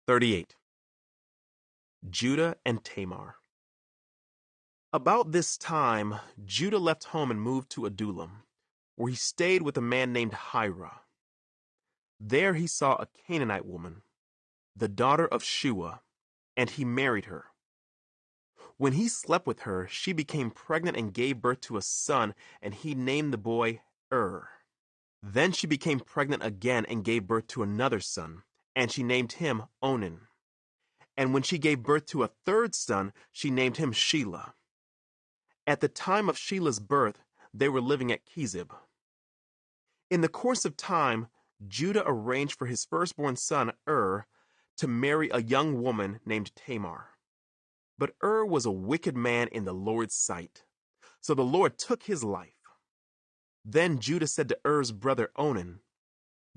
38. Judah and Tamar. About this time, Judah left home and moved to Adullam, where he stayed with a man named Hira. There he saw a Canaanite woman, the daughter of Shua, and he married her. When he slept with her, she became pregnant and gave birth to a son, and he named the boy Then she became pregnant again and gave birth to another son, and she named him Onan. And when she gave birth to a third son, she named him Shelah. At the time of Shelah's birth, they were living at Kezib. In the course of time, Judah arranged for his firstborn son, to marry a young woman named Tamar. But was a wicked man in the Lord's sight, so the Lord took his life. Then Judah said to Er's brother Onan,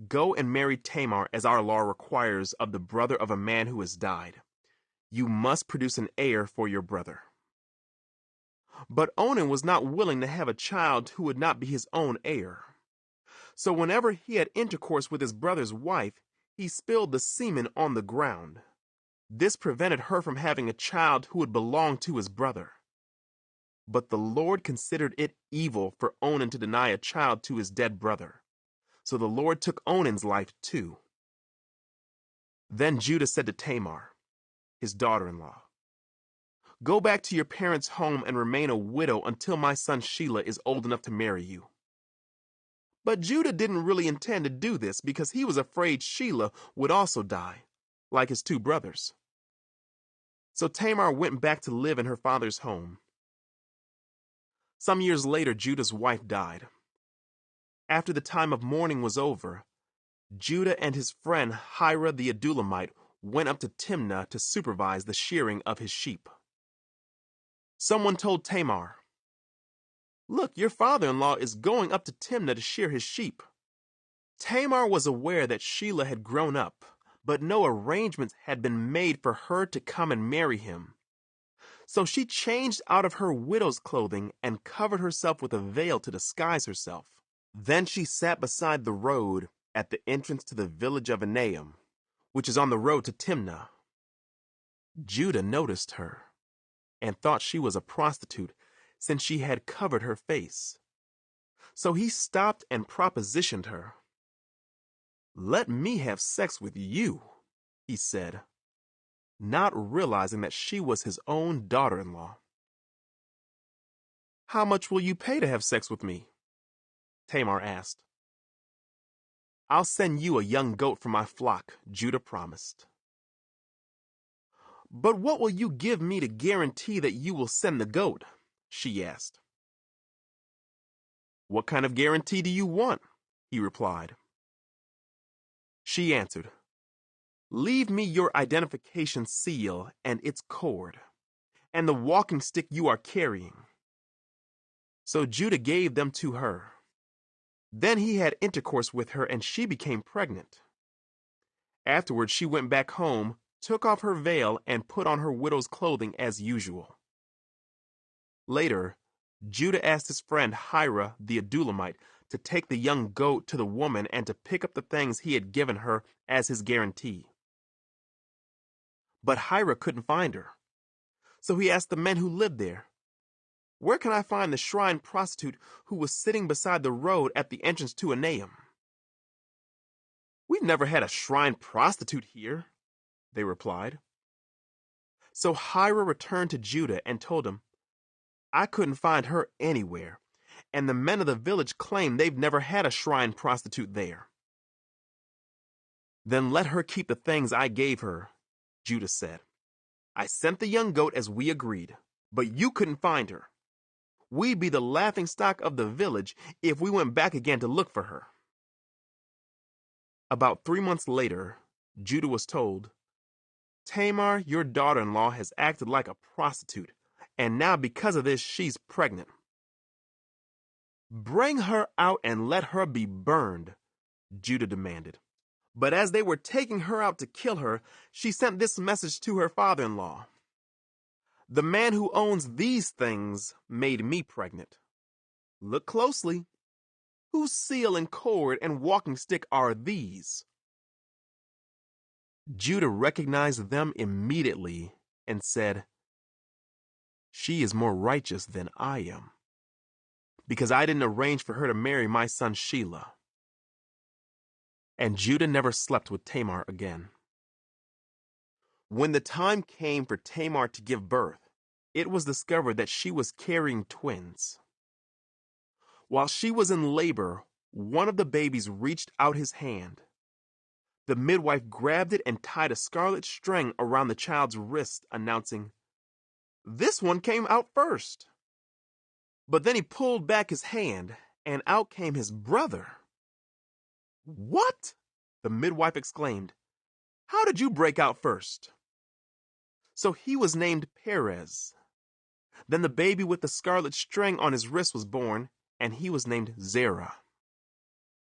"Go and marry Tamar as our law requires of the brother of a man who has died. You must produce an heir for your brother." But Onan was not willing to have a child who would not be his own heir. So whenever he had intercourse with his brother's wife, he spilled the semen on the ground. This prevented her from having a child who would belong to his brother. But the Lord considered it evil for Onan to deny a child to his dead brother. So the Lord took Onan's life too. Then Judah said to Tamar, his daughter-in-law, "Go back to your parents' home and remain a widow until my son Shelah is old enough to marry you." But Judah didn't really intend to do this because he was afraid Shelah would also die, like his two brothers. So Tamar went back to live in her father's home. Some years later, Judah's wife died. After the time of mourning was over, Judah and his friend Hira the Adullamite went up to Timnah to supervise the shearing of his sheep. Someone told Tamar, "Look, your father-in-law is going up to Timnah to shear his sheep." Tamar was aware that Shelah had grown up, but no arrangements had been made for her to come and marry him. So she changed out of her widow's clothing and covered herself with a veil to disguise herself. Then she sat beside the road at the entrance to the village of Enaim, which is on the road to Timnah. Judah noticed her and thought she was a prostitute since she had covered her face. So he stopped and propositioned her. "Let me have sex with you," he said, not realizing that she was his own daughter-in-law. "How much will you pay to have sex with me?" Tamar asked. "I'll send you a young goat from my flock," Judah promised. "But what will you give me to guarantee that you will send the goat?" she asked. "What kind of guarantee do you want?" he replied. She answered, "Leave me your identification seal and its cord, and the walking stick you are carrying." So Judah gave them to her. Then he had intercourse with her, and she became pregnant. Afterwards she went back home, took off her veil, and put on her widow's clothing as usual. Later, Judah asked his friend Hira the Adullamite to take the young goat to the woman and to pick up the things he had given her as his guarantee. But Hira couldn't find her. So he asked the men who lived there, "Where can I find the shrine prostitute who was sitting beside the road at the entrance to Enaim?" "We've never had a shrine prostitute here," they replied. So Hira returned to Judah and told him, "I couldn't find her anywhere, and the men of the village claim they've never had a shrine prostitute there." "Then let her keep the things I gave her," Judah said. "I sent the young goat as we agreed, but you couldn't find her. We'd be the laughingstock of the village if we went back again to look for her." About 3 months later, Judah was told, "Tamar, your daughter-in-law, has acted like a prostitute, and now because of this she's pregnant." "Bring her out and let her be burned," Judah demanded. But as they were taking her out to kill her, she sent this message to her father-in-law: "The man who owns these things made me pregnant. Look closely. Whose seal and cord and walking stick are these?" Judah recognized them immediately and said, "She is more righteous than I am, because I didn't arrange for her to marry my son Shelah." And Judah never slept with Tamar again. When the time came for Tamar to give birth, it was discovered that she was carrying twins. While she was in labor, one of the babies reached out his hand. The midwife grabbed it and tied a scarlet string around the child's wrist, announcing, "This one came out first." But then he pulled back his hand, and out came his brother. "What?" the midwife exclaimed. "How did you break out first?" So he was named Perez. Then the baby with the scarlet string on his wrist was born, and he was named Zerah.